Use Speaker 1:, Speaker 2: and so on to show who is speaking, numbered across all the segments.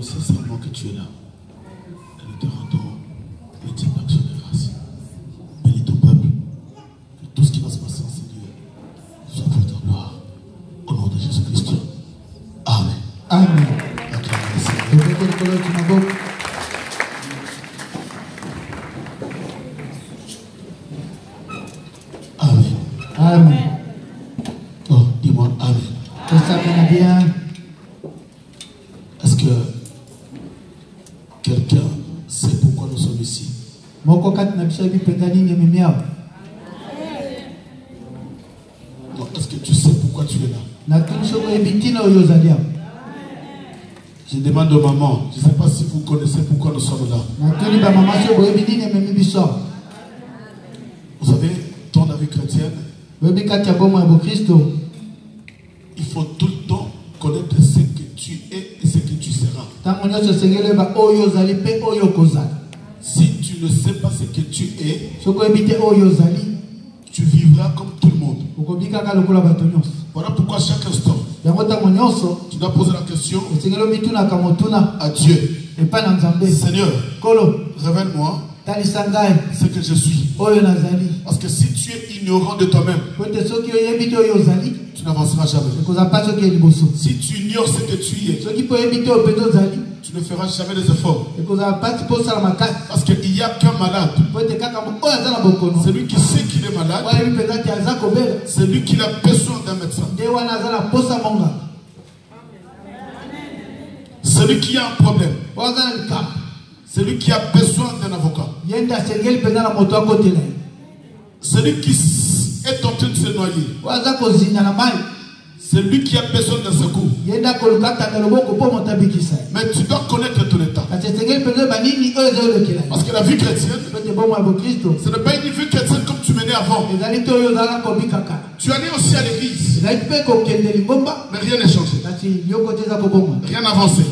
Speaker 1: nous sincèrement que tu es là. Et nous te rendons ultime action de grâce. Bénis ton peuple. Que tout ce qui va se passer, Seigneur, soit pour ta gloire. Au nom de Jésus-Christ. Amen.
Speaker 2: Amen.
Speaker 1: Amen.
Speaker 2: Amen.
Speaker 1: Oh, dis-moi Amen.
Speaker 2: Ça va bien.
Speaker 1: Est-ce que quelqu'un sait pourquoi nous sommes ici?
Speaker 2: Non,
Speaker 1: est-ce que tu sais pourquoi tu es là? Je demande aux mamans, je ne sais pas si vous connaissez pourquoi nous sommes là. Vous savez, dans la vie chrétienne, il faut tout le temps connaître ce que tu es et ce que tu seras. Si tu ne sais pas ce que tu es, tu vivras comme tout le monde. Voilà pourquoi chaque instant, tu dois poser la question à Dieu. Seigneur, révèle-moi ce que je suis. Parce que si tu es ignorant de toi-même, tu n'avanceras jamais. Si tu ignores ce que tu es, tu ne feras jamais des efforts. Parce qu'il n'y a qu'un malade. Celui qui sait qu'il est malade, c'est lui qui a besoin d'un médecin. Celui qui a un problème, celui qui a besoin d'un avocat. Celui qui est en train de se noyer, c'est lui qui a besoin d'un secours. Mais tu dois connaître ton état. Parce que la vie chrétienne, ce n'est pas une vie chrétienne comme tu menais avant. Tu allais aussi à l'église, mais rien n'est changé. Rien n'a avancé.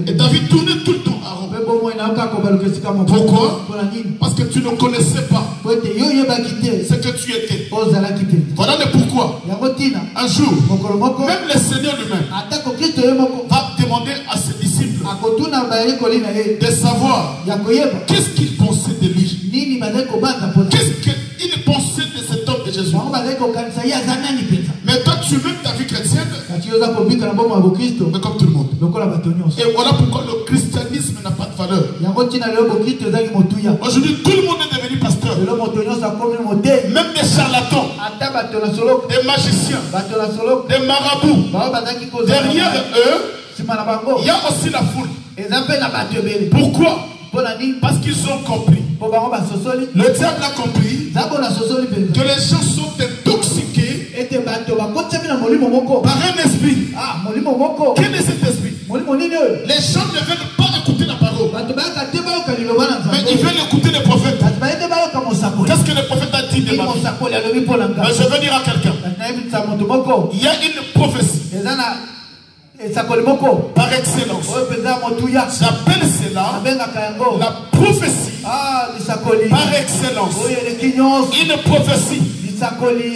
Speaker 1: Et ta vie tournait tout le temps à rond. Pourquoi? Parce que tu ne connaissais pas ce que tu étais. Voilà le pourquoi. Un jour, même le Seigneur lui-même va demander à ses disciples de savoir qu'est-ce qu'il pensait de lui. Qu'est-ce qu'il pensait de cet homme de Jésus. Mais toi tu veux ta vie chrétienne, mais comme tout le monde. Et voilà pourquoi le christianisme n'a pas de valeur. Aujourd'hui tout le monde est devenu pasteur. Même des charlatans, des magiciens, des marabouts. Derrière eux, il y a aussi la foule. Pourquoi? Parce qu'ils ont compris. Le diable a compris que les gens sont intoxiqués par un esprit. Quel est cet esprit? Les gens ne veulent pas écouter la parole, mais ils veulent écouter les prophètes. Qu'est-ce que le prophète a dit de ma vie? Je veux dire à quelqu'un, il y a une prophétie par excellence. J'appelle cela la prophétie par excellence. Une prophétie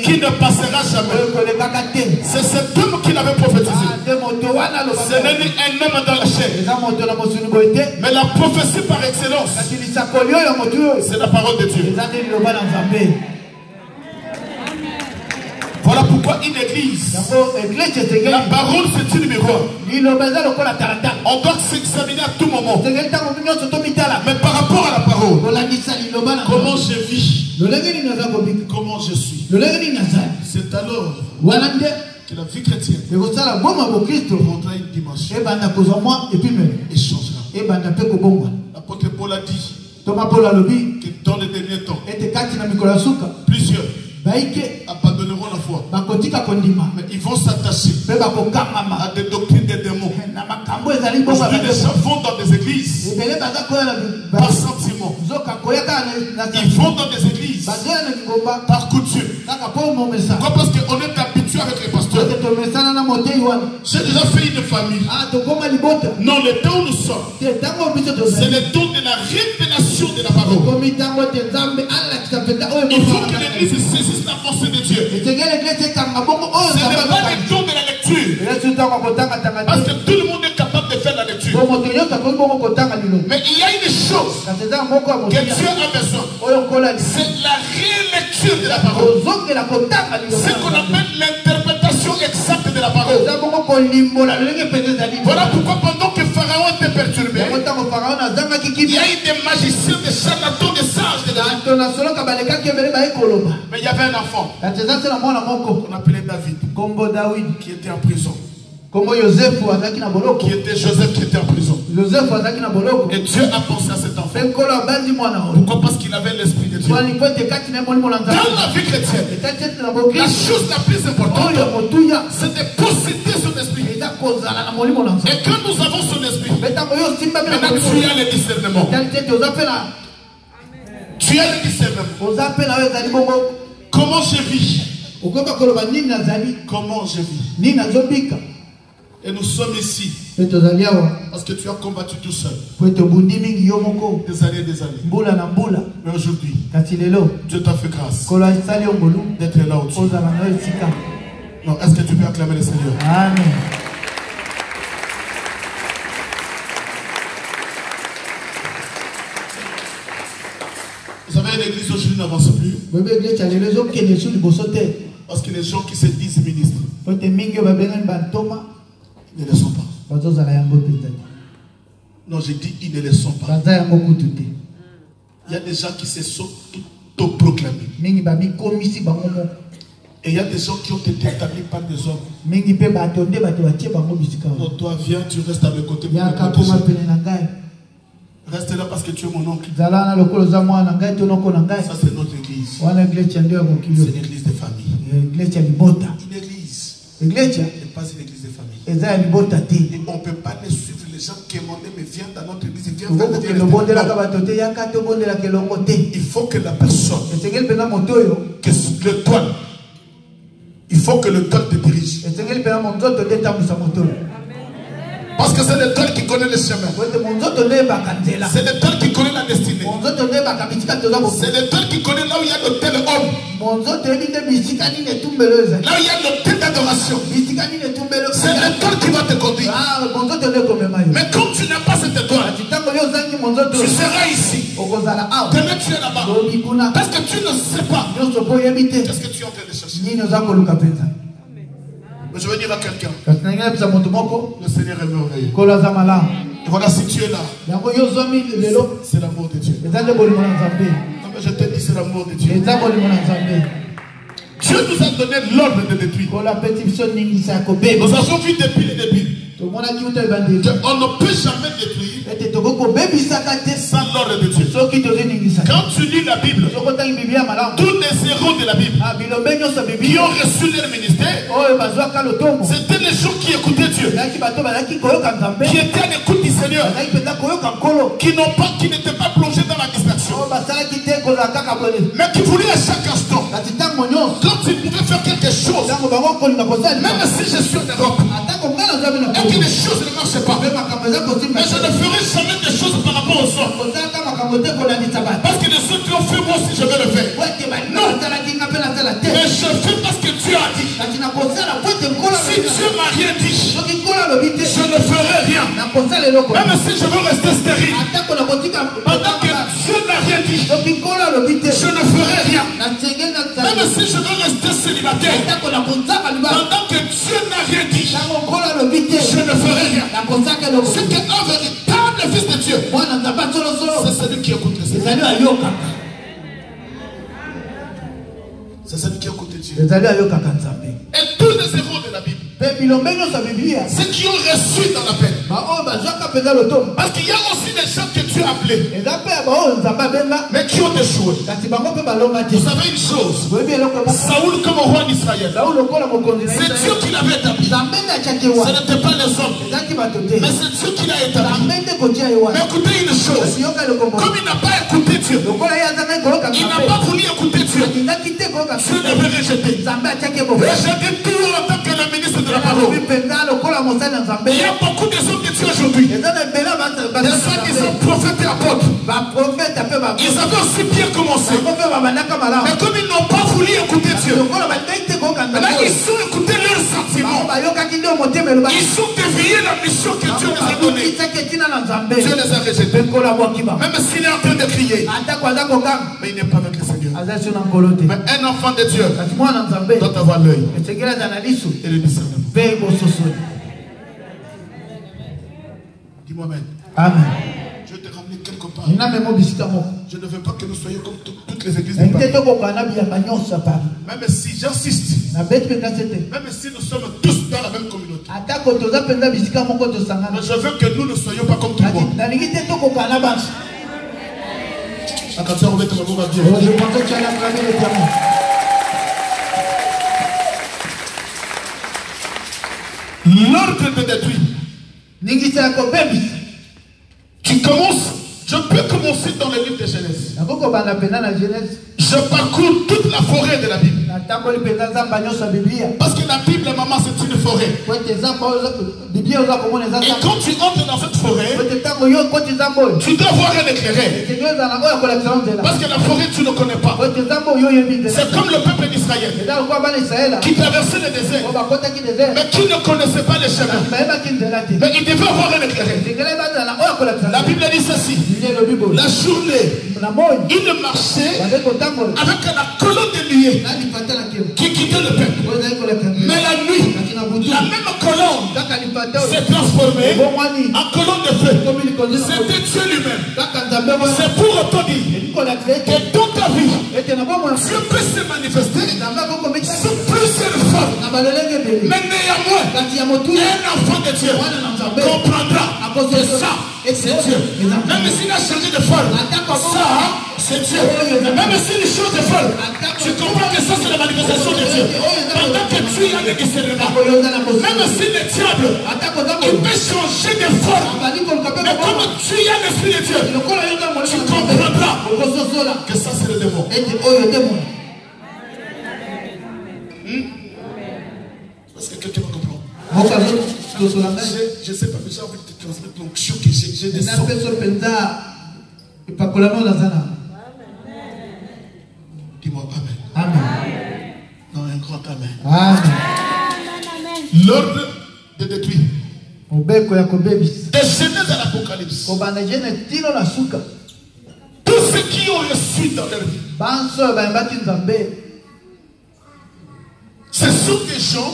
Speaker 1: qui ne passera jamais. C'est cet homme qui l'avait prophétisé. Ce n'est ni un homme dans la chair, mais la prophétie par excellence, c'est la parole de Dieu. Voilà pourquoi une église, la parole c'est une miroir. On doit s'examiner à tout moment. Mais par rapport à la parole, comment je vis, comment je suis, c'est alors que la vie chrétienne prendra une dimension et changera. L'apôtre Paul a dit que dans les derniers temps, plusieurs abandonneront la foi, mais ils vont s'attacher à des doctrines des démons. Aujourd'hui, les gens vont dans des églises par sentiment. Ils vont dans des églises par coutume. Pourquoi? Parce qu'on est habitué avec les pasteurs. J'ai déjà fait une famille. Non, le temps où nous sommes, c'est le temps de la révélation de la parole. Il faut que l'église saisisse la pensée de Dieu. Ce n'est pas le temps de la lecture. Parce que tout le monde est capable de faire la lecture. Mais il y a une chose que Dieu a besoin. C'est la rélecture de la parole. C'est qu'on appelle l'interprétation exacte de la parole. Voilà pourquoi pendant que Pharaon était perturbé, il y a eu des magiciens, des charlatans, des sages de l'Égypte. Mais il y avait un enfant qu'on appelait David, qui était en prison. Qui était Joseph, qui était en prison. Et Dieu a pensé à cet enfant. Pourquoi? Parce qu'il avait l'esprit de Dieu. Dans la vie chrétienne, la chose la plus importante, c'est de posséder son esprit. Et quand nous avons son esprit, maintenant tu as le discernement. Tu as le discernement. Comment je vis? Comment je vis? Et nous sommes ici parce que tu as combattu tout seul des années et des années. Mais aujourd'hui, Dieu t'a fait grâce d'être là au-dessus. Non, est-ce que tu peux acclamer le Seigneur?
Speaker 2: Amen.
Speaker 1: Vous savez, l'église aujourd'hui n'avance plus parce que les gens qui se disent ministres ne le sont pas. Non, je dis ils ne le sont pas. Il y a des gens qui se sont autoproclamés. Et il y a des gens qui ont été établis par des hommes. Non, toi viens, tu restes à mes côtés pour me protéger. Reste là parce que tu es mon oncle. Ça c'est notre église. C'est l'église des familles. Une église n'est pas une église de famille. Et on ne peut pas les suivre. Les gens qui demandent, mais viens dans notre église. Il faut que la personne, que l'étoile, il faut que l'étoile te dirige. Parce que c'est l'étoile qui connaît le chemin. C'est l'étoile qui connaît la destinée. C'est l'étoile qui connaît là où il y a l'autel homme. Là où il y a l'autel d'adoration. C'est l'étoile qui va te conduire. Mais comme tu n'as pas cette étoile, tu seras ici. Demain tu es là-bas. Parce que tu ne sais pas qu'est-ce que tu es en train de chercher. Mais je veux dire à quelqu'un, le Seigneur est merveilleux. Et voilà, si tu es là, c'est l'amour de Dieu. Non, mais je te dis, c'est l'amour de Dieu. Dieu nous a donné l'ordre de détruire. Nous avons vu depuis le début qu'on ne peut jamais détruire sans l'ordre de Dieu. Quand tu lis la Bible, tous les héros de la Bible qui ont reçu leur ministère, c'était les gens qui écoutaient Dieu, qui étaient à l'écoute du Seigneur, qui n'étaient pas plongés dans la distraction, mais qui voulaient à chaque instant, quand tu pouvais faire quelque chose, même si je suis en Europe et que les choses ne marchent pas, mais je ne ferai jamais des choses par rapport aux autres. Parce que les autres qui ont fait, moi aussi je vais le faire. Non, mais je fais parce que Dieu a dit. Si Dieu m'a rien dit, je ne ferai rien. Même si je veux rester stérile, pendant que Dieu n'a rien dit, je ne ferai rien. Même si je veux rester célibataire, pendant que Dieu n'a rien dit, je ne ferai rien. C'est qu'un véritable fils de Dieu, c'est celui qui écoute le Seigneur. C'est celui qui écoute Dieu. Et tous les héros de la Bible, ceux qui ont reçu dans l'appel, parce qu'il y a aussi des gens que Dieu a appelés, mais qui ont échoué. Vous savez une chose, Saoul comme roi d'Israël, c'est Dieu qui l'avait établi. Ce n'était pas les hommes, mais c'est Dieu qui l'a établi. Mais écoutez une chose, comme il n'a pas écouté Dieu, il n'a pas voulu écouter Dieu, Dieu l'avait rejeté. Rejeté tout en tant que le ministre de la parole. Il y a beaucoup de hommes de Dieu aujourd'hui, des soi-disant prophètes et apôtres. Ils avaient aussi bien commencé, mais comme ils n'ont pas voulu écouter Dieu, là ils ont écouté leurs sentiments. Ils ont dévié la mission que Dieu les a donnée. Dieu les a rejetés. Même s'il est en train de crier, mais il n'est pas avec le Seigneur. Mais un enfant de Dieu doit avoir l'œil et le discernement. Dis-moi Amen.
Speaker 2: Amen.
Speaker 1: Je vais te ramener quelque part. Je ne veux pas que nous soyons comme toutes les églises de Paris. Même si j'insiste, même si nous sommes tous dans la même communauté, mais je veux que nous ne soyons pas comme tout le monde. Attention, on va mettre le mot à Dieu. L'ordre de détruire. Tu commences. Je peux commencer dans le livre de Genèse. Je parcours toute la forêt de la Bible. Parce que la Bible, maman, c'est une forêt. Et quand tu entres dans cette forêt, tu dois voir un éclairage. Parce que la forêt, tu ne connais pas. C'est comme le peuple d'Israël qui traversait le désert, mais qui ne connaissait pas les chemins. Mais il devait avoir un éclairage. La Bible dit ceci. La journée, il marchait avec la colonne de nuée qui quittait le peuple. Mais la nuit, la même colonne s'est transformée en colonne de feu. C'était Dieu lui-même. C'est pour autant dire que dans ta vie, Dieu peut se manifester sous plusieurs formes. Mais néanmoins, un enfant de Dieu comprendra que ça, c'est Dieu. Même s'il a changé de forme, ça, c'est Dieu. Même s'il change de forme, tu comprends que ça, c'est la manifestation de Dieu. Pendant que tu as des discernements, même si le diable, il peut changer de forme, mais comme tu as l'esprit de Dieu, tu comprendras que ça, c'est le démon. Est-ce que quelqu'un me comprend? Je ne sais pas, mais j'ai envie de te transmettre l'onction que j'ai des sons. Dis-moi Amen.
Speaker 2: Amen.
Speaker 1: Non, un grand Amen.
Speaker 2: Amen.
Speaker 1: L'ordre de détruire. De Genèse à l'Apocalypse. Tous ceux qui ont reçu dans leur vie, ce sont des gens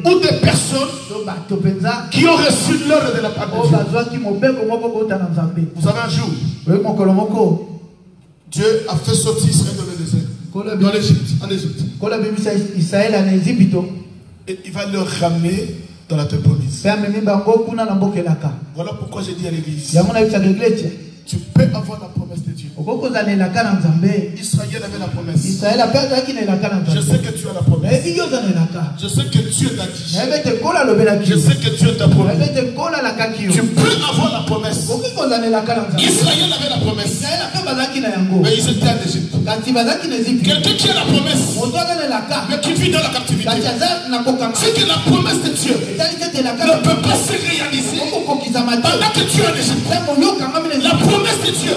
Speaker 1: ou des personnes qui ont reçu l'ordre de la part de Dieu. Vous savez un jour, Dieu a fait sortir Israël dans le désert, dans l'Égypte, en Égypte. Et il va le ramener dans la terre promise. Voilà pourquoi j'ai dit à l'église, tu peux avoir la promesse de Dieu. Israël avait la promesse. Je sais que tu as la promesse. Je sais que Dieu t'a dit. Je sais que Dieu t'a promis. Tu peux avoir la promesse. Israël avait la promesse. Mais ils étaient en Égypte. Quelqu'un qui a la promesse, mais qui vit dans la captivité, c'est que la promesse de Dieu ne peut pas se réaliser pendant que tu es en Égypte. La promesse de Dieu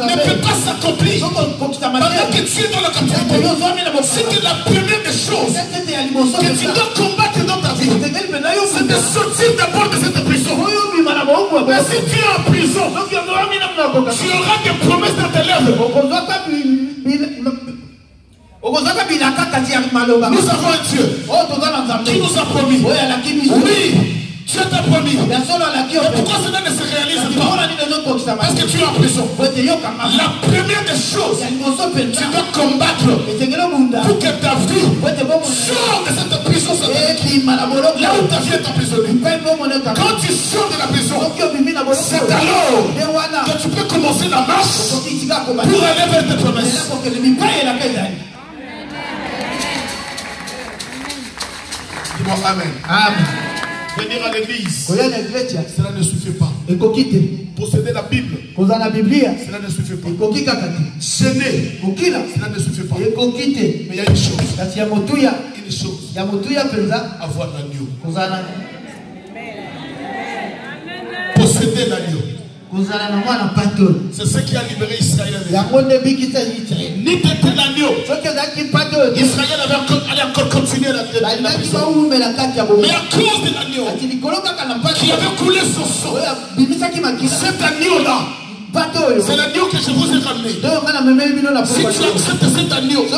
Speaker 1: ne peut pas s'accomplir pendant que tu es dans la captivité. C'est que la première des choses que tu dois combattre dans ta vie, c'est de sortir d'abord de cette prison. Mais si tu es en prison, tu auras des promesses dans tes lèvres. Nous avons un Dieu qui nous a promis. Oui, Dieu t'a promis. Mais pourquoi cela ne se réalise pas? Parce que tu es en prison. La première des choses, tu dois combattre pour que ta vie sorte de cette prison satanique. Là où ta vie est emprisonnée. Quand tu sors de la prison, c'est alors que tu peux commencer la marche pour aller vers tes promesses. Dis-moi Amen.
Speaker 2: Amen.
Speaker 1: Venir à l'église, cela ne suffit pas. Posséder la Bible, cela ne suffit pas. Gêner, cela ne suffit pas. Mais il y a une chose. Avoir l'agneau. Posséder l'agneau. C'est ce qui a libéré Israël. N'était l'agneau. Israël allait encore continuer la prison. Mais à cause de l'agneau qui avait coulé son sang, cet agneau-là, c'est l'agneau que je vous ai ramené. Si tu acceptes cet agneau, qui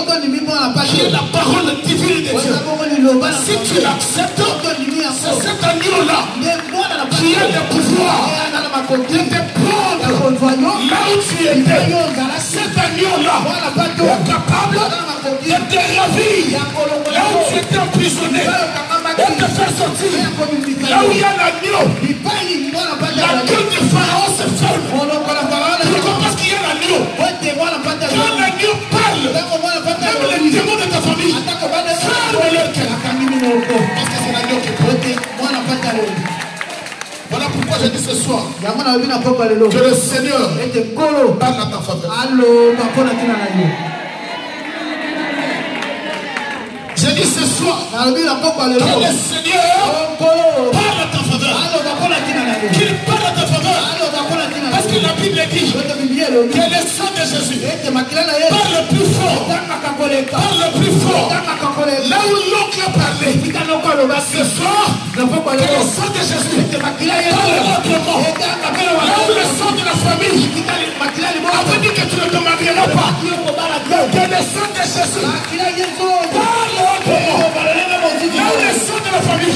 Speaker 1: est la parole divine de Dieu, si tu l'acceptes, c'est cet agneau-là qui a le pouvoir de te prendre là où tu étais. Cet agneau-là est capable de te ravir là où tu étais emprisonné et de te faire sortir. Là où il y a l'agneau, la gueule de Pharaon se ferme. Pourquoi? Parce qu'il y a l'agneau. Quand l'agneau parle, même les démons de ta famille ferment leur cœur. Parce que c'est l'agneau qui parle. Voilà pourquoi je dis ce soir que le Seigneur parle à ta faveur. Je dis ce soir que le Seigneur parle à ta faveur. Qu'il parle à ta faveur. Parce que la Bible dit que le sang de Jésus parle plus fort. Parle plus fort. Là où l'oncle a parlé, ce soir, que le sang de Jésus parle autrement. Là où le sang de la famille avait dit que tu ne te marieras pas, que le sang de Jésus parle autrement. Là où le sang de la famille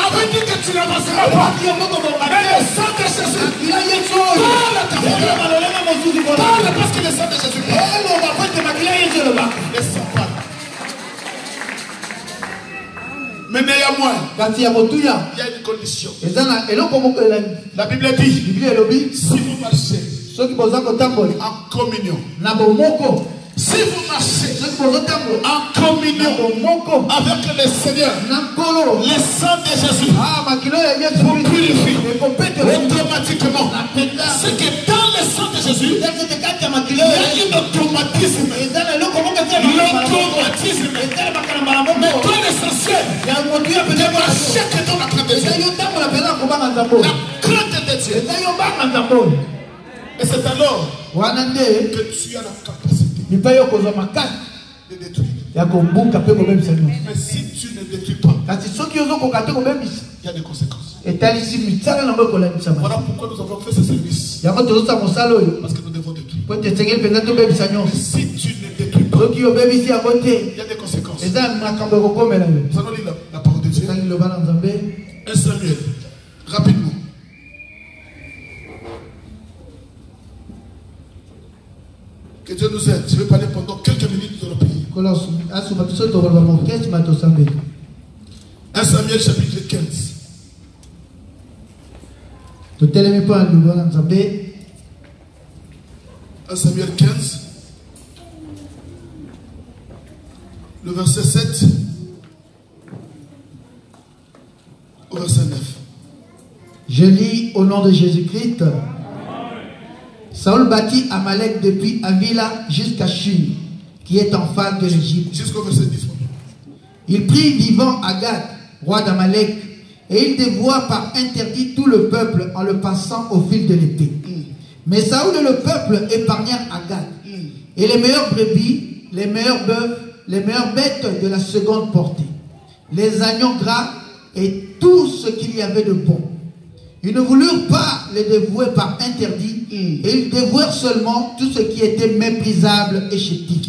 Speaker 1: avait dit que tu n'avanceras pas, mais le sang de Jésus parle à ta famille. Parle parce que le sang de Jésus parle. Le sang parle. Mais néanmoins, il y a une condition. La Bible dit, si vous marchez en communion, si vous marchez en communion avec le Seigneur, le sang de Jésus vous purifie automatiquement. C'est que dans le sang de Jésus, il y a un automatisme. L'automatisme. Mais toi l'essentiel, de marcher que dans la crainte de Dieu. La crainte de Dieu. Et c'est alors que tu as la capacité de détruire. Mais si tu ne détruis pas, il y a des conséquences. Voilà pourquoi nous avons fait ce service. Parce que nous devons détruire. Mais si tu ne détruis pas, il y a des conséquences. Nous allons lire la parole de Dieu. 1 Samuel, rapidement. Que Dieu nous aide. Je vais parler pendant quelques minutes de notre pays. 1 Samuel chapitre 15. Un Samuel 15, le verset 7 au verset 9.
Speaker 2: Je lis au nom de Jésus-Christ. Saül bâtit Amalek depuis Avila jusqu'à Shur, qui est en face de l'Égypte.
Speaker 1: Jusqu'au verset 10.
Speaker 2: Il prit vivant Agag, roi d'Amalek, et il dévoua par interdit tout le peuple en le passant au fil de l'épée. Mais Saül et le peuple épargnèrent Agag, et les meilleures brebis, les meilleurs bœufs, les meilleures bêtes de la seconde portée, les agneaux gras et tout ce qu'il y avait de bon. Ils ne voulurent pas les dévouer par interdit, et ils dévouèrent seulement tout ce qui était méprisable et chétif.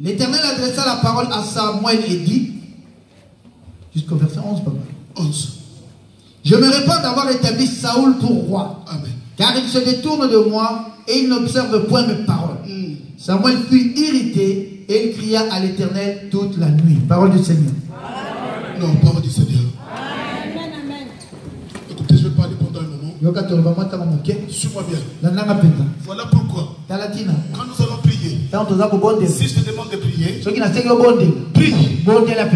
Speaker 2: L'Éternel adressa la parole à Samuel et dit, jusqu'au verset 11, papa.
Speaker 1: 11.
Speaker 2: Je me répands d'avoir établi Saül pour roi.
Speaker 1: Amen.
Speaker 2: Car il se détourne de moi et il n'observe point mes paroles. Samuel fut irrité et il cria à l'Éternel toute la nuit. Parole du Seigneur.
Speaker 1: Amen. Non, parole du Seigneur. Amen. Écoutez, je vais parler pendant un moment. Suis-moi bien. Voilà pourquoi, quand nous allons prier, si je te demande de prier, prie.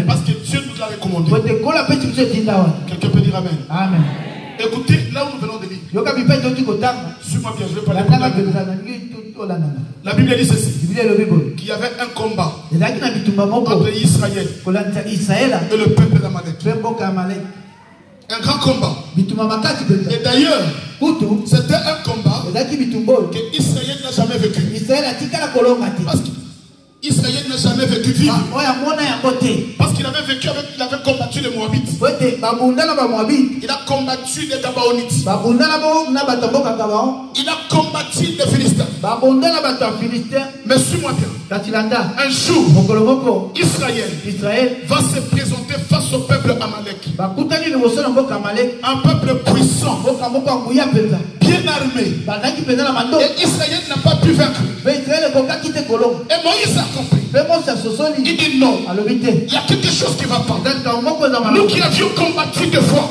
Speaker 1: Parce que Dieu nous l'a recommandé. Quelqu'un peut dire Amen.
Speaker 2: Amen.
Speaker 1: Écoutez, là où nous venons de lire. Suis-moi bien, je vais parler pendant un moment. La Bible dit ceci, qu'il y avait un combat entre Israël et le peuple d'Amalek. Un grand combat. Et d'ailleurs, c'était un combat que Israël n'a jamais vécu. Parce qu'Israël n'a jamais vécu vivre. Parce que qu'il avait vécu avec, il avait combattu les Moabites. Il a combattu les Gabaonites. Il a combattu les Philistins. Mais suis-moi bien. Un jour, Israël va se présenter face au peuple Amalek. Un peuple puissant, bien armé. Et Israël n'a pas pu vaincre. Et Moïse a compris. Il dit non. Il y a quelque chose qui ne va pas. Nous qui avions combattu deux fois,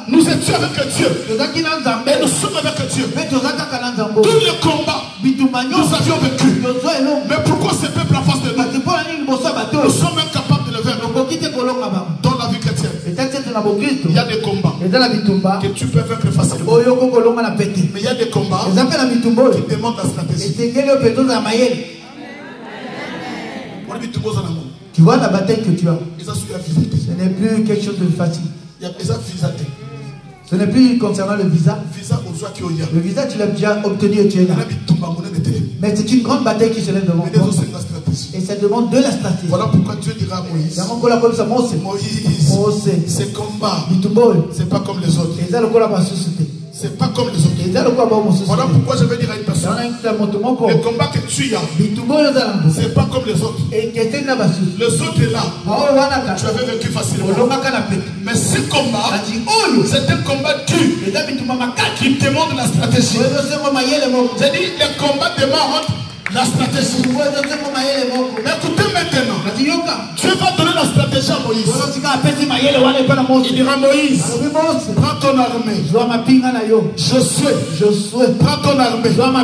Speaker 1: nous étions avec Dieu. Et nous sommes avec Dieu. Tous les combats, nous avions vécu. Mais pourquoi ce peuple en face de nous? Nous sommes incapables de le vaincre. Dans la vie chrétienne, il y a des combats que tu peux vaincre facilement. Mais il y a des combats qui demandent la stratégie.
Speaker 2: Tu vois la bataille que tu as. Ce n'est plus quelque chose de facile. Ce n'est plus concernant le visa. Le visa, tu l'as déjà obtenu et tu es là. Mais c'est une grande bataille qui se lève devant toi. Et ça demande de la stratégie.
Speaker 1: Voilà pourquoi Dieu dira à Moïse,
Speaker 2: Moïse,
Speaker 1: ces combats, c'est pas comme les autres. C'est pas comme les autres. Voilà pourquoi je vais dire à une personne, le combat que tu as, c'est pas comme les autres. Les autres est là, tu avais vécu facilement. Mais ce combat, c'est un combat dur qui demande la stratégie. J'ai dit, le combat demande la stratégie. Mais écoutez maintenant, Dieu va donner la stratégie à Moïse. Il dira Moïse, prends ton armée. Josué, prends ton armée. Va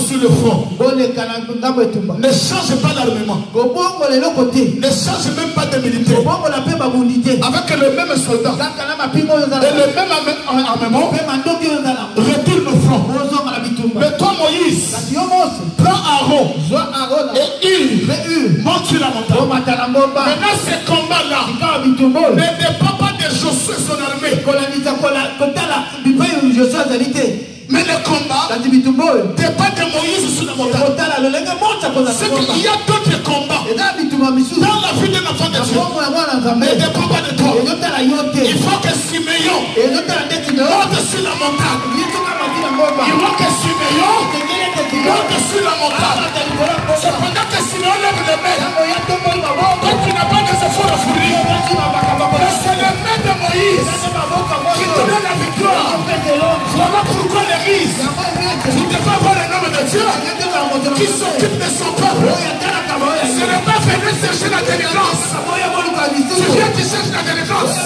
Speaker 1: sur le front. Ne change pas l'armement. Ne change même pas de militaire. Avec le même soldat et le même armement, retourne au front. Mais toi Moïse, prends Aaron et Hur, monte sur la montagne. Maintenant ce combat-là ne dépend pas de Josué son armée. Mais le combat dépend de Moïse sur la montagne. C'est qu'il y a d'autres combats dans la vie d'un enfant de Dieu. Ne dépend pas de toi. Il faut que Siméon monte sur la montagne. Il faut que Siméon monte sur la montagne. Cependant que Siméon lève les mains, toi tu n'as pas des efforts à fournir. Mais c'est les mains de Moïse qui te donnent la victoire. Voilà pourquoi l'Église, vous devez avoir le nom de Dieu qui s'occupe de son peuple. Ce n'est pas venir chercher la délivrance. Tu viens, tu cherches la délivrance.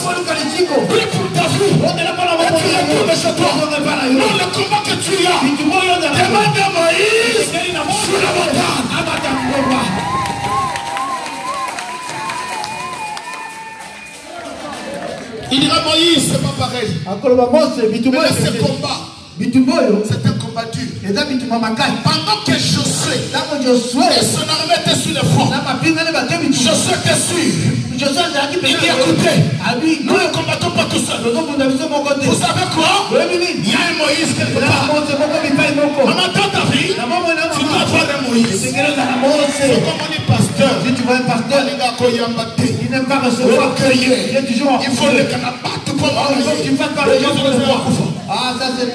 Speaker 1: Prie pour ta vie. Et tu retournes chez toi. Non, le combat que tu as, demande à Moïse sur la montagne. Il dira Moïse, c'est pas pareil. Mais ce combat, c'est un combat dur. Pendant que Josué et son armée étaient sur le front, Josué était sûr. Il dit écoutez, nous ne combattons pas tout seul. Vous savez quoi? Il y a un Moïse quelque part. Maman, dans ta vie, tu dois avoir un Moïse. C'est comme on dit pasteur.
Speaker 2: Si tu vois un pasteur, il n'aime pas recevoir. Il est toujours en
Speaker 1: il faut le canapé.
Speaker 2: tu fasses par les gens pour le voir. Ah, ça c'est.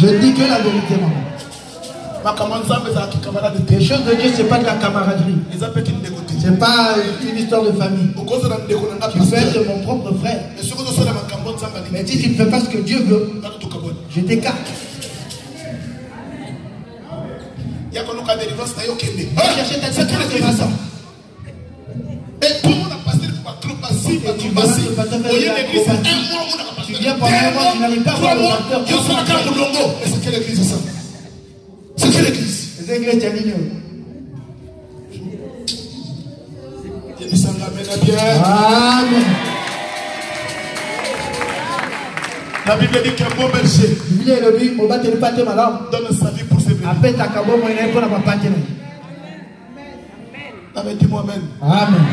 Speaker 2: Je dis que la vérité, maman. Les choses de Dieu, ce n'est pas de la camaraderie. Ce n'est pas une histoire de famille. Tu peux être mon propre frère. Mais si tu ne fais pas ce que Dieu veut, je t'écarte. Chercher ta délivrance.
Speaker 1: Et tout le monde a passé par trop passé.
Speaker 2: Tu viens pendant un mois, tu n'arrives pas à voir le pasteur.
Speaker 1: Et c'est quelle église ça? C'est quelle église?
Speaker 2: C'est l'église Tianino. Amen.
Speaker 1: La Bible dit qu'un bon berger donne sa vie pour ses brebis. Dis-moi amen.
Speaker 2: Amen.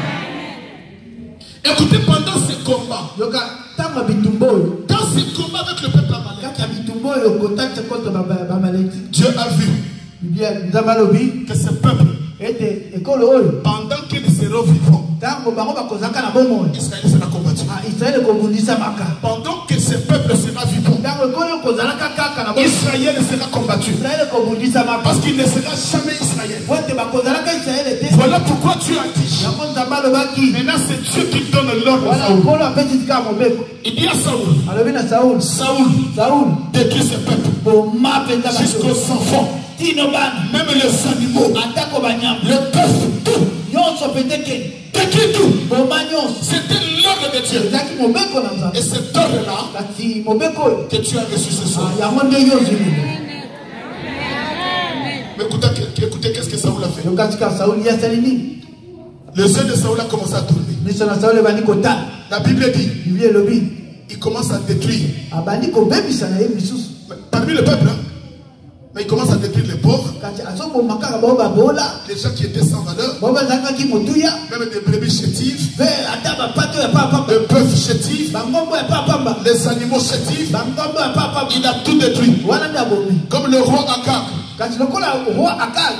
Speaker 1: Écoutez, pendant ce combat, dans ce combat avec le peuple amalek, Dieu a vu que ce peuple, pendant qu'ils seront vivants, Israël sera combattu. Pendant que ce peuple sera vivant, Israël sera combattu. Parce qu'il ne sera jamais Israël. Voilà pourquoi Dieu a dit. Maintenant c'est Dieu qui donne l'ordre à Saoul. Il dit à Saoul, Saoul, détruis ce peuple jusqu'aux enfants, même les animaux, le bœuf, tout. Détruis tout. C'était l'ordre de Dieu. Et cet ordre-là que tu as reçu ce soir. Mais écoutez, qu'est-ce que Saoul a fait? Les yeux de Saoul a commencé à tourner. La Bible dit, il commence à détruire. Parmi le peuple, mais il commence à détruire les pauvres, les gens qui étaient sans valeur, même des brebis chétives, des bœufs chétifs, les animaux chétifs. Il a tout détruit. Comme le roi Agag,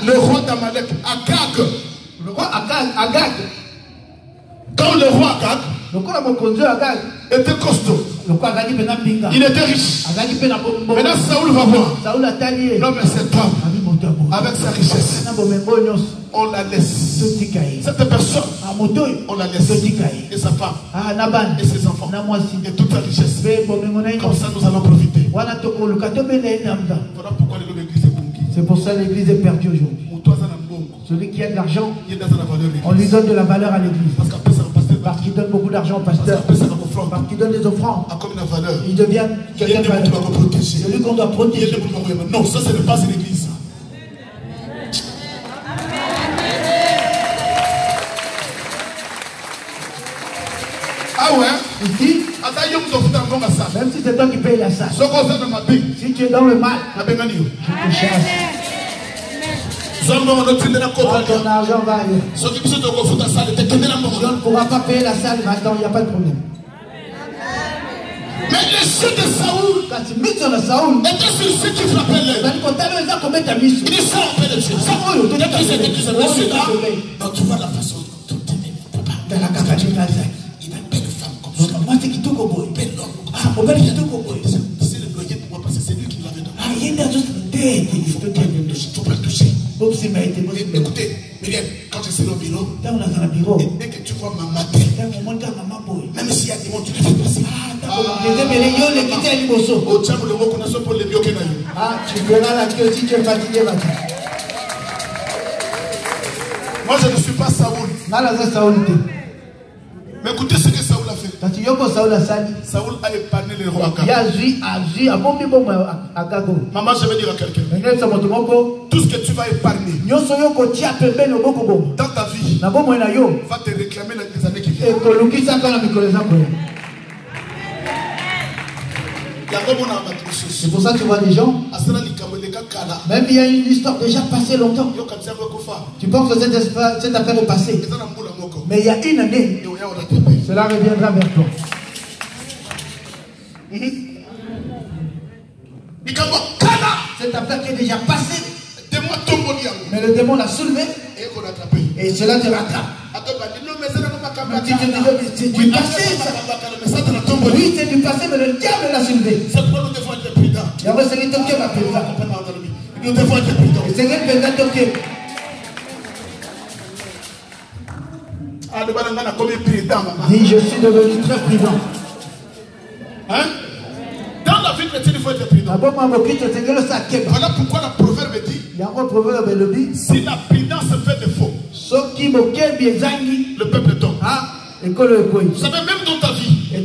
Speaker 1: le roi d'Amalek, Agag. Quand le roi Agag était costaud, il était riche. Maintenant Saoul va voir l'homme et cet homme avec sa richesse, on la laisse. Cette personne, on la laisse. Et sa femme, et ses enfants, et toute sa richesse. Comme ça nous allons profiter. Voilà pourquoi l'église est bungie.
Speaker 2: C'est pour ça que l'église est perdue aujourd'hui. Celui qui a de l'argent, on lui donne de la valeur à l'église. Parce qu'il donne beaucoup d'argent au pasteur. Parce qu'il donne des offrandes. Il devient quelqu'un de valeur. Celui qu'on doit protéger.
Speaker 1: Non, ça c'est le pas de l'église. Ah ouais?
Speaker 2: Ici, même si c'est toi qui payes la salle, si tu es dans le mal, je te chasse. Ton argent va ailleurs. Si on ne pourra pas payer la salle, maintenant il n'y a pas de problème.
Speaker 1: Mais les yeux de Saoul étaient sur ceux qui frappaient l'œil. Il dit ça en paix de Dieu. Donc tu vois la façon dont il a une belle femme comme ça. Belle homme. C'est le loyer pour moi parce que c'est lui qui l'avait donné. Il faut pas le toucher. Écoutez, Myriam, quand je serai au bureau, et dès que tu vois ma matin, même s'il y a des mots, tu les fais passer.
Speaker 2: Tu verras la queue si tu es fatigué maintenant.
Speaker 1: Moi je ne suis pas Saoul. Mais écoutez ce que Saoul a fait. Saoul a épargné le roi Agag. Maman, je vais dire à quelqu'un. Tout ce que tu vas épargner dans ta vie va te réclamer les années qui viennent.
Speaker 2: C'est pour ça que tu vois des gens, même il y a une histoire déjà passée longtemps. Tu penses que cette affaire est passée, mais il y a une année, cela reviendra vers toi. Cette affaire qui est déjà passée, mais le démon l'a soulevé et cela te rattrape. C'est du passé, ça. Oui, c'est du passé, mais le diable l'a soulevé.
Speaker 1: C'est pourquoi nous devons être prudents. Nous devons être prudents.
Speaker 2: Oui, je suis devenu très prudent.
Speaker 1: Hein? Dans la vie chrétienne, il faut être prudent. Voilà pourquoi le proverbe dit, si la prudence fait défaut, le peuple tombe. Vous savez, même dans ta vie, les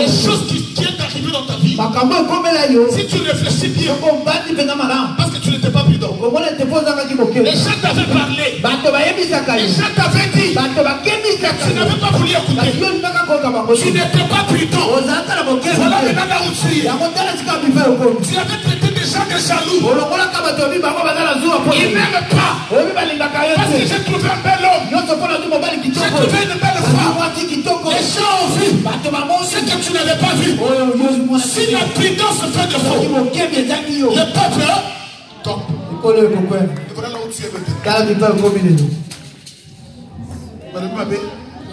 Speaker 1: choses qui est arrivé dans ta vie, si tu réfléchis bien, parce que tu n'étais pas prudent, les gens t'avaient parlé, les gens t'avaient dit, tu n'avais pas voulu écouter, tu n'étais pas prudent. Voilà maintenant là où tu es. Tu avais traité des gens de jaloux. Ils n'aiment pas. Parce que j'ai trouvé un bel homme, j'ai trouvé une belle femme. Les gens ont vu ce que tu n'avais pas vu. Si la prudence fait défaut, le peuple top.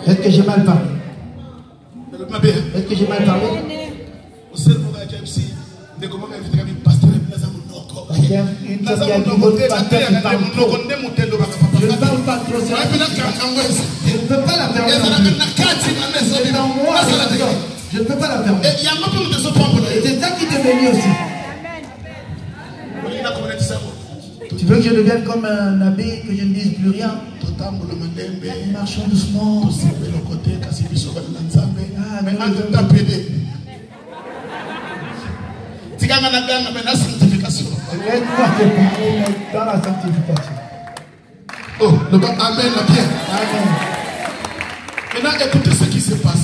Speaker 2: Est-ce que j'ai mal parlé? Est-ce que j'ai mal parlé? Je ne parle pas trop. Je ne peux pas la permettre. Je ne peux pas la permettre. Et c'est ça qui te bénit aussi. Tu veux que je devienne comme un abbé, que je ne dise plus rien? Marchons doucement. Ah, mais dans la sanctification.
Speaker 1: Oh, le bas, amen, bien.
Speaker 2: Amen.
Speaker 1: Maintenant, écoutez ce qui se passe.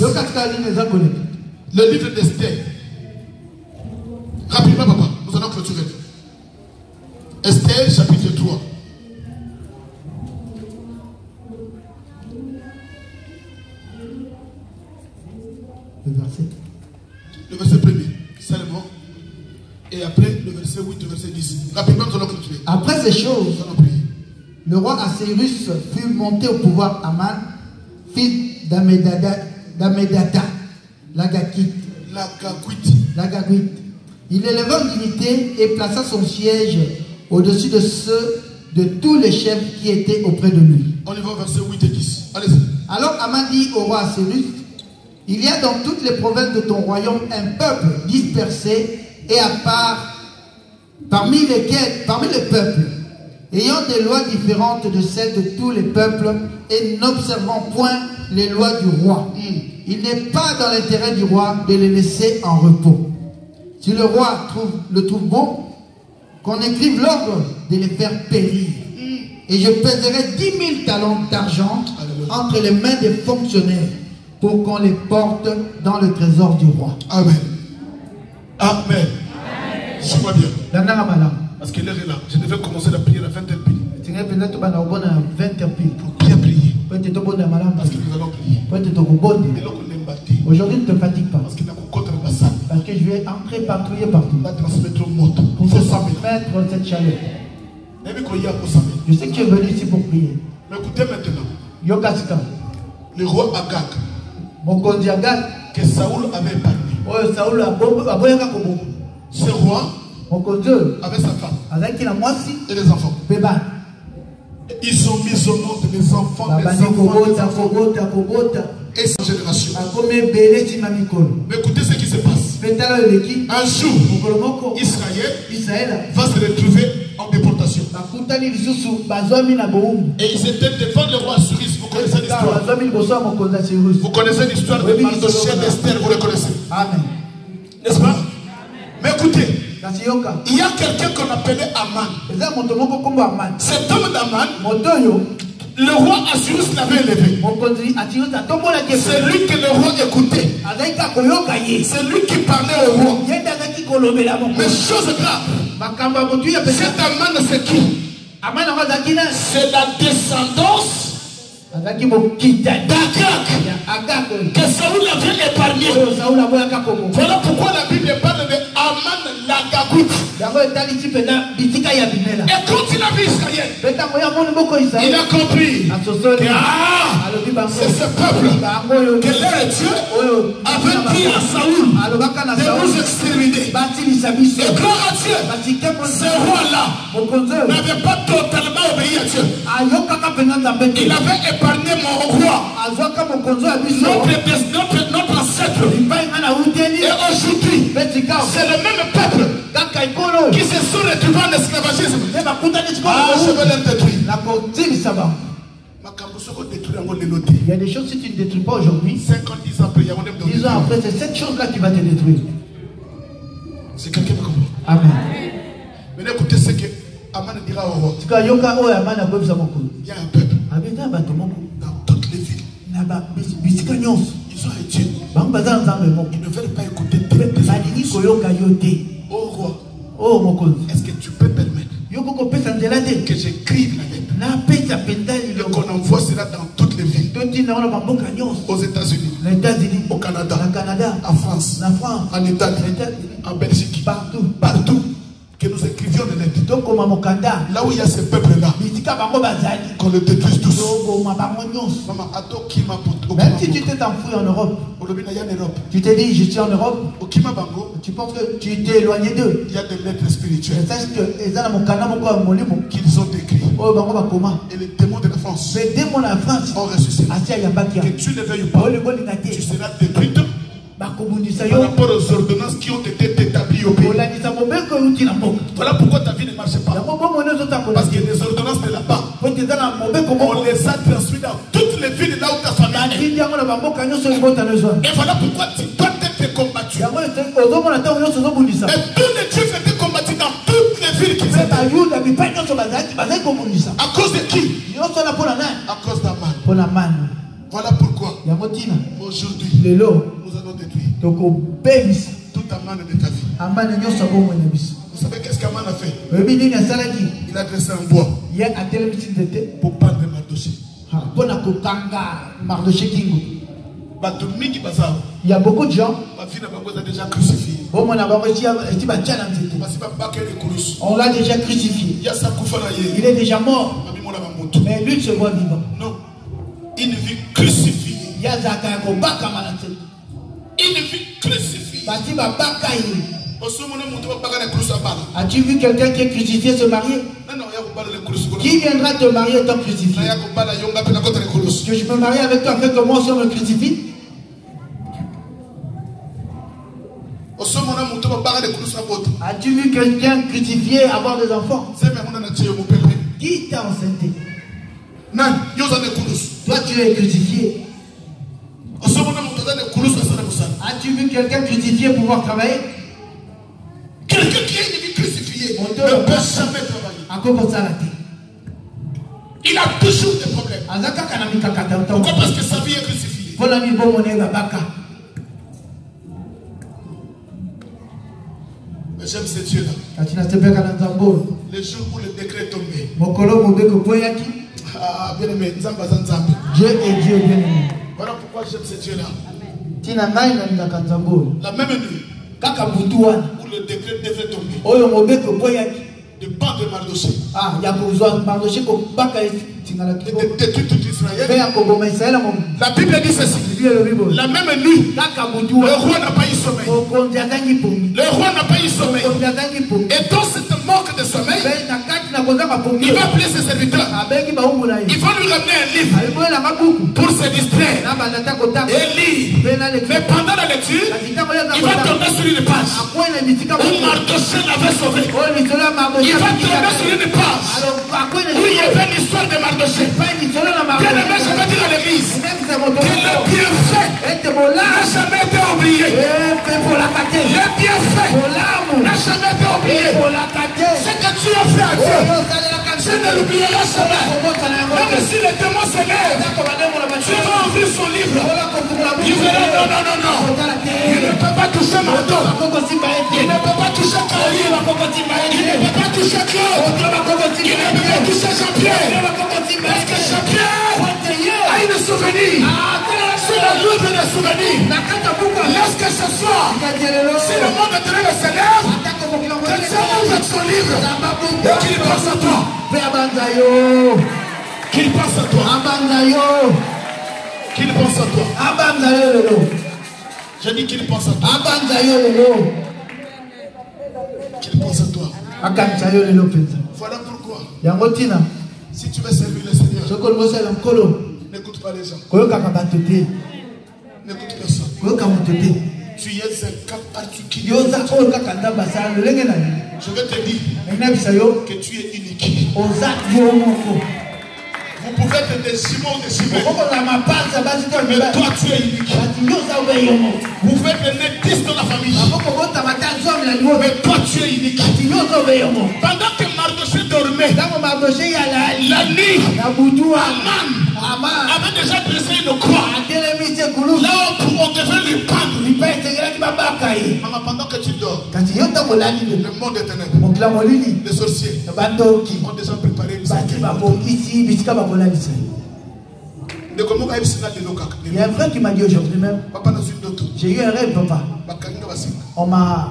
Speaker 1: Le livre d'Esther. Rapidement, papa, nous allons clôturer. Esther, chapitre 3. Le verset 1er, seulement. Et après, le verset 8, le verset 10. Rapidement, nous allons clôturer.
Speaker 2: Après ces choses, le roi Assyrus fut monté au pouvoir Aman, fils d'Amedata, l'Agagite. Il éleva en dignité et plaça son siège au-dessus de ceux de tous les chefs qui étaient auprès de lui.
Speaker 1: On y va au verset 8 et 10. Allez-y.
Speaker 2: Alors Aman dit au roi Assyrus, il y a dans toutes les provinces de ton royaume un peuple dispersé et à part, parmi les peuples, ayant des lois différentes de celles de tous les peuples et n'observant point les lois du roi. Il n'est pas dans l'intérêt du roi de les laisser en repos. Si le roi le trouve bon, qu'on écrive l'ordre de les faire périr. Et je pèserai 10 000 talents d'argent entre les mains des fonctionnaires pour qu'on les porte dans le trésor du roi.
Speaker 1: Amen. Amen. Suis-moi bien. Parce que l'heure est là. Je devais commencer la prière à 20h pile. Pour bien prier. Parce que nous allons prier.
Speaker 2: Aujourd'hui, ne te fatigue pas.
Speaker 1: Parce que
Speaker 2: je vais entrer patrouiller partout. Pour te transmettre cette chaleur. Je sais que tu es venu ici pour prier.
Speaker 1: Mais écoutez maintenant.
Speaker 2: Yokasika.
Speaker 1: Le roi Agag.
Speaker 2: Mokonzi Agag.
Speaker 1: Que Saoul avait épargné.
Speaker 2: Saoul a
Speaker 1: ce roi
Speaker 2: avec
Speaker 1: sa femme
Speaker 2: et
Speaker 1: les enfants. Ils ont mis au monde des enfants, et sa génération. Mais écoutez ce qui se passe. Un jour, Israël va se retrouver en déportation. Et ils étaient devant le roi Assyrus. Vous connaissez l'histoire. Vous connaissez l'histoire de Mardochée d'Esther. Vous le connaissez.
Speaker 2: Amen.
Speaker 1: N'est-ce pas? Mais écoutez, il y a quelqu'un qu'on appelait Aman. Cet homme d'Aman, le roi Assyrus l'avait élevé. C'est lui que le roi écoutait. C'est lui qui parlait au roi. Mais chose grave, cet Aman c'est qui? C'est la descendance d'Agag que Saoul avait épargné. Voilà pourquoi la Bible parle de Aman l'Agagite. Et quand il a vu Israël, il a compris que c'est ce peuple que leur Dieu avait dit à Saoul de nous exterminer. Et gloire à Dieu, ce roi-là n'avait pas totalement obéi à Dieu. Il avait épargné mon roi, notre ancêtre. Et aujourd'hui, c'est le même peuple qui se sont retrouvés en esclavagisme. Je vais les détruire.
Speaker 2: Il y a des choses si tu ne détruis pas aujourd'hui,
Speaker 1: 50 ans après,
Speaker 2: 10 ans après, c'est cette chose-là qui va te détruire.
Speaker 1: C'est quelqu'un qui comprend.
Speaker 2: Amen.
Speaker 1: Maintenant écoutez ce que Aman dira au roi. Il y a un peuple dans toutes les villes. Ils ont un Dieu. Ils ne veulent pas écouter tes oh roi, est-ce que tu peux permettre que j'écrive la lettre? Et qu'on envoie cela dans toutes les villes. Aux États-Unis, au Canada, en France, en Italie, en Belgique, partout. Que nous écrivions des lettres. Là où il y a ces peuples-là, qu'on les détruise tous.
Speaker 2: Même si tu t'es enfoui en Europe, tu t'es dit je suis en Europe, tu penses que tu t'es éloigné d'eux.
Speaker 1: Il y a des lettres spirituelles
Speaker 2: qu'ils
Speaker 1: ont écrites. Et les démons de la France ont reçu cela. Que tu ne veuilles pas, tu seras détruit par rapport aux ordonnances qui ont été établies au pays. Voilà pourquoi ta vie ne marche pas. Parce qu'il y a des ordonnances de là-bas. On les a transmises dans toutes les villes là où ta famille est. Et voilà pourquoi tu dois être combattu. Et tous les juifs étaient combattus dans toutes les villes qui étaient. À cause de qui? À cause d'Aman. Voilà pourquoi aujourd'hui nous allons détruire toute Aman de ta vie. Vous savez qu'est-ce qu'Aman a fait? Il a dressé un bois pour pendre Mardoché.
Speaker 2: Il y a beaucoup de gens.
Speaker 1: Déjà crucifié.
Speaker 2: On l'a déjà crucifié. Il est déjà mort. Mais lui se voit vivant.
Speaker 1: Non. Une vie crucifiée. Une vie crucifiée.
Speaker 2: As-tu vu quelqu'un qui est crucifié se marier? Qui viendra te marier étant crucifié? Que je me marie avec toi afin que moi aussi on me crucifie? As-tu vu quelqu'un crucifié avoir des enfants? Qui t'a enceinté? Toi tu es crucifié. As-tu vu quelqu'un crucifié pouvoir travailler?
Speaker 1: Quelqu'un qui est une vie crucifiée ne peut jamais travailler. Il a toujours des problèmes. Pourquoi? Parce que sa vie est crucifiée. Mais j'aime ce Dieu-là. Le jour où le décret est tombé.
Speaker 2: Dieu est Dieu bien-aimé.
Speaker 1: Voilà pourquoi j'aime ce Dieu-là. La même nuit où le décret devait tomber, de pendre Mardoché, de tout Israël. La Bible dit ceci. La même nuit, le roi n'a pas eu sommeil. Le roi n'a pas eu sommeil. Et dans cette manque de sommeil, il va appeler ses serviteurs. Il va lui ramener un livre pour se distraire et lire. Mais pendant la lecture, il va tomber sur une page où Mardoché l'avait sauvé. Il va tomber sur une page où il y avait l'histoire de Mardoché. Bien-aimé, je vais dire à l'église que le bienfait n'a jamais été oublié. Le bienfait n'a jamais été oublié. Ce que tu as fait à Dieu, je ne l'oublierai jamais. Même si les démons se lèvent, tu vas ouvrir son livre. Il verra non. Il ne peut pas toucher Mardo. Il ne peut pas toucher Caroline. Il ne peut pas toucher Claude. Il ne peut pas toucher Jean-Pierre. Parce que Jean-Pierre a une souvenir. C'est la loupe de souvenir. Lorsque ce soir, si le monde de Dieu se lève, que Dieu ouvre son livre et qu'il pense à toi. Qu'il pense à toi. Qu'il pense à toi. Je dis qu'il pense à toi. Qu'il pense à toi. Voilà pourquoi. Si tu veux servir le Seigneur, n'écoute pas les gens. N'écoute personne. Tu es un cas particulier. Je vais te dire que tu es unique. Vous pouvez être des Simons, des Simons. Mais toi tu es unique. Vous pouvez être des 10 dans la famille. Mais toi tu es unique. Pendant que Mardoché dormait, la nuit, Aman avait déjà dressé une croix. Là on devait lui pendre. Maman, pendant que tu dors, Le monde est ténèbres. Les sorciers ont déjà préparé une cercueil.
Speaker 2: Il y a un frère qui m'a dit aujourd'hui même. J'ai eu un rêve, papa. On m'a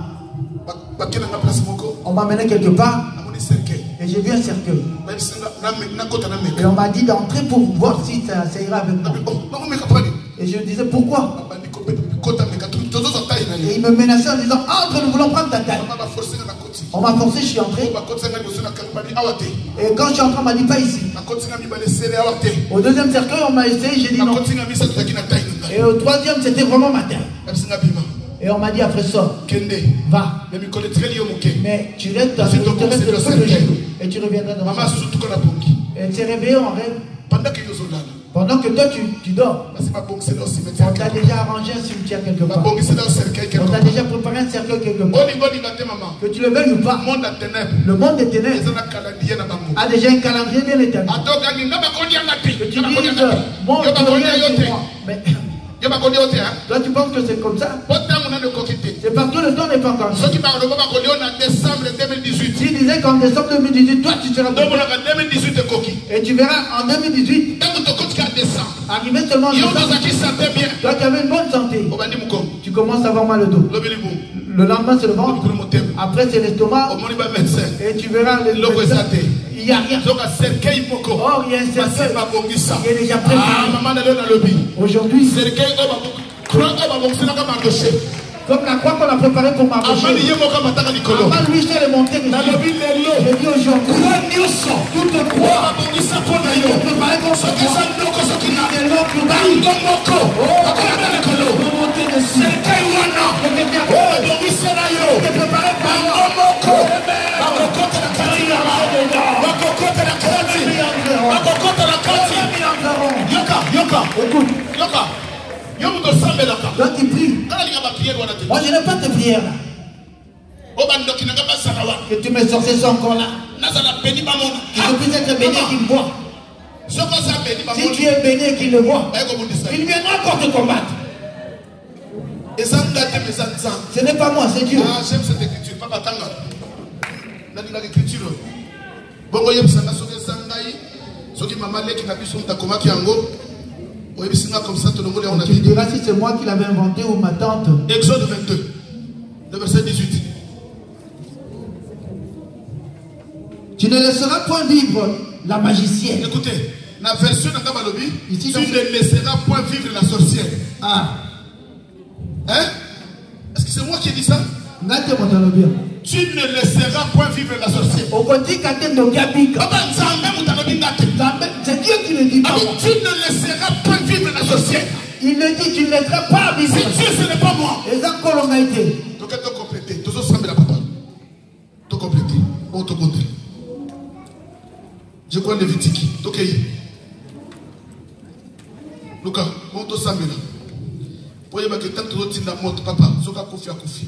Speaker 2: mené quelque part. Et j'ai vu un cercueil. Et on m'a dit d'entrer pour voir si ça ira avec moi. Et je disais pourquoi? Et il me menaçait en disant entre, nous voulons prendre ta taille. On m'a forcé, je suis entré. Et quand je suis entré, on m'a dit pas ici. Au deuxième cercueil, on m'a essayé, j'ai dit non. Et au troisième, c'était vraiment ma taille. Et on m'a dit après ça, va. Mais tu restes dans le cercueil. Et tu reviendras dans le cercueil. Et elle s'est réveillée en rêve. Pendant que toi tu dors, on t'a déjà arrangé un cimetière quelque part. On t'a déjà préparé un cercueil quelque part. Que tu le veuilles ou pas, le monde des ténèbres a déjà un calendrier bien établi. Que tu dises, bon, je peux rien sur moi. Mais toi tu penses que c'est comme ça? C'est parce que le temps n'est pas encore. S'il disait qu'en décembre 2018, toi tu seras et tu verras en 2018 arrivé seulement en décembre, toi tu avais une bonne santé, tu commences à avoir mal au dos. Le lendemain c'est le ventre, après c'est l'estomac, et tu verras il n'y a rien. Or il y a un cercueil qui est déjà préparé. Aujourd'hui comme la croix qu'on a préparée pour m'approcher. Avant lui, je l'ai monté. Je dis aujourd'hui, toute croix préparée contre donc il prie. Moi je n'ai pas de prière là. Que tu me sorciers sont encore là. Que je puisse être béni et qu'il me voit. Si tu es béni et qu'il le voit, il viendra encore te combattre. Ce n'est pas moi, c'est Dieu.
Speaker 1: Ah, j'aime cette écriture. Papa Tanga. L'écriture.
Speaker 2: Tu me diras si c'est moi qui l'avais inventé ou ma tante.
Speaker 1: Exode 22, le verset 18.
Speaker 2: Tu ne laisseras point vivre la magicienne.
Speaker 1: Écoutez, la version de Kabalobi, tu ne laisseras point vivre la sorcière.
Speaker 2: Ah.
Speaker 1: Hein? Est-ce que c'est moi qui ai dit ça? Tu ne laisseras point vivre la sorcière.
Speaker 2: C'est Dieu qui le dit.
Speaker 1: Tu ne laisseras point vivre la sorcière.
Speaker 2: Il le dit, tu ne laisseras pas vivre.
Speaker 1: C'est Dieu, ce n'est pas moi.
Speaker 2: Les encore on a été.
Speaker 1: Donc, tu as complété. Tu as complété la papa. Tu as complété. On te compte. Je crois Lévitique. Ok. Lucas, on te sambe là. Pour y avoir que tant que tu as monté, papa, Soka Kofi à Kofi.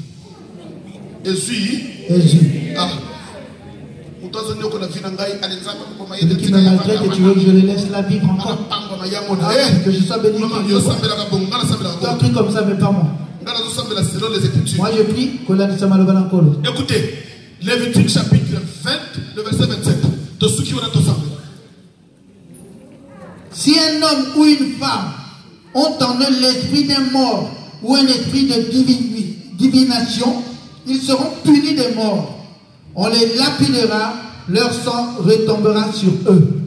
Speaker 1: Jésus. Ah.
Speaker 2: Celui qui me maltraite et tu veux que je le laisse la vivre encore. Que je sois béni. Un truc comme ça, mais pas moi. Moi je prie.
Speaker 1: Écoutez, Lévitique chapitre 20, le verset 27.
Speaker 2: Si un homme ou une femme ont en eux l'esprit d'un mort ou un esprit de divination, ils seront punis des morts. On les lapidera, leur sang retombera sur eux.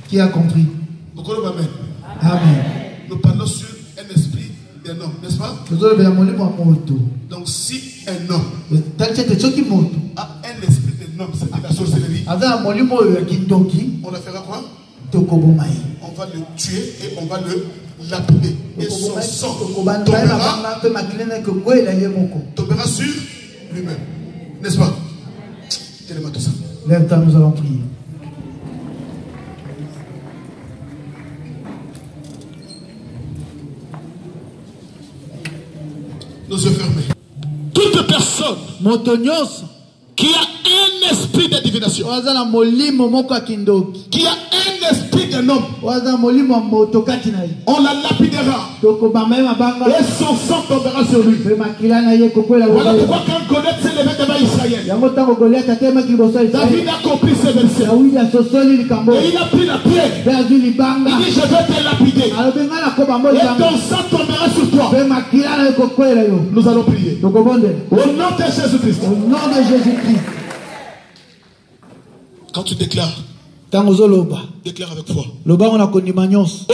Speaker 2: Qui a compris? Amen.
Speaker 1: Nous parlons sur un esprit d'un homme, n'est-ce pas?
Speaker 2: Donc
Speaker 1: si un homme
Speaker 2: a un esprit
Speaker 1: d'un homme, c'est la sorcellerie,
Speaker 2: on
Speaker 1: la fera quoi?
Speaker 2: On
Speaker 1: va le tuer et on va le lapider. Et son sang tombera sur lui-même. N'est-ce pas? Tout ça.
Speaker 2: Nous allons prier.
Speaker 1: Nos yeux fermés. Toute personne qui a un esprit de divination, qui a un esprit de homme, on la lapidera et son sang tombera sur lui. Voilà pourquoi quand Goliath s'est levé devant Israël, David a compris ce verset et il a pris la pierre. Il dit je vais te lapider et ton sang tombera sur toi. Nous allons prier au nom de Jésus-Christ.
Speaker 2: Au nom de Jésus-Christ.
Speaker 1: Quand tu déclares, déclare avec foi.
Speaker 2: Au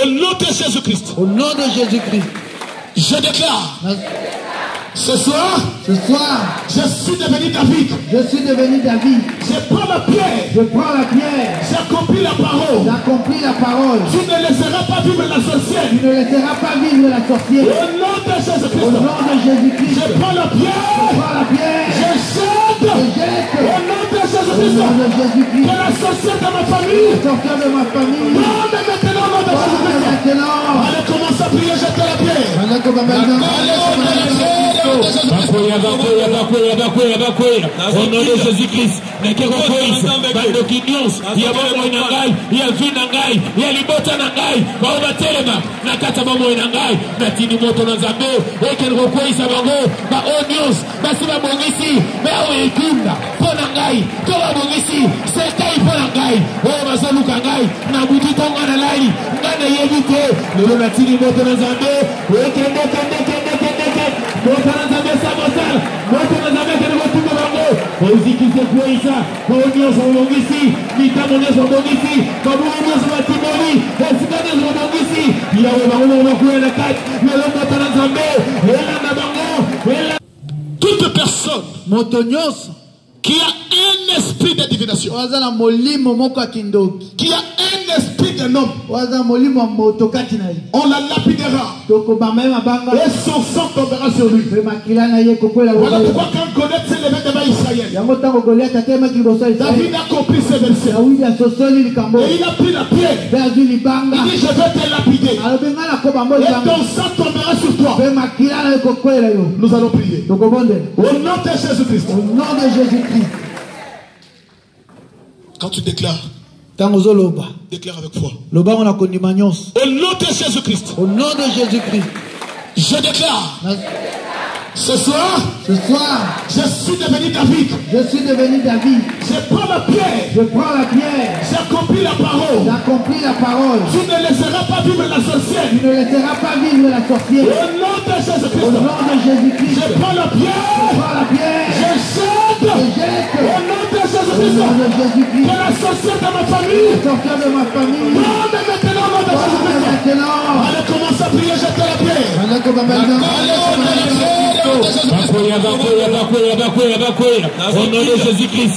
Speaker 2: nom
Speaker 1: de Jésus-Christ.
Speaker 2: Au nom de Jésus-Christ.
Speaker 1: Je déclare. Ce soir,
Speaker 2: je
Speaker 1: suis devenu David.
Speaker 2: Je suis devenu David.
Speaker 1: Je prends la pierre. J'accomplis la parole. Tu ne laisseras pas vivre la sorcière. Au nom de Jésus-Christ.
Speaker 2: Au nom de Jésus-Christ.
Speaker 1: Je prends la pierre. Je jette. Au nom de Jésus-Christ. Que la sorcière de ma famille. Non, mais maintenant, au nom de Jésus-Christ. Allez, commence à prier, jette la pierre.
Speaker 3: Au nom de Jésus-Christ,
Speaker 1: toute personne qui a un esprit de divination, qui a un esprit de homme, on la lapidera et son sang tombera sur lui. Voilà pourquoi quand Goliath s'est levé devant Israël, David a compris ce verset et il a pris la pierre. Il dit je vais te lapider et ton sang tombera sur toi. Nous allons prier au nom de Jésus-Christ.
Speaker 2: Au nom de Jésus-Christ.
Speaker 1: Quand tu déclares, déclare avec foi.
Speaker 2: Au nom
Speaker 1: de Jésus-Christ.
Speaker 2: Au nom de Jésus-Christ.
Speaker 1: Je déclare. Ce soir,
Speaker 2: je
Speaker 1: suis devenu David. Je prends la pierre. J'accomplis la parole. Tu ne laisseras pas vivre la sorcière. Au nom de Jésus-Christ. Je prends la pierre. Je jette. Au nom de Jésus-Christ. Que la sorcière de ma famille. Non, mais maintenant, au nom de Jésus-Christ. Allez, commence à prier, jette la pierre.
Speaker 3: Au nom de Jésus-Christ,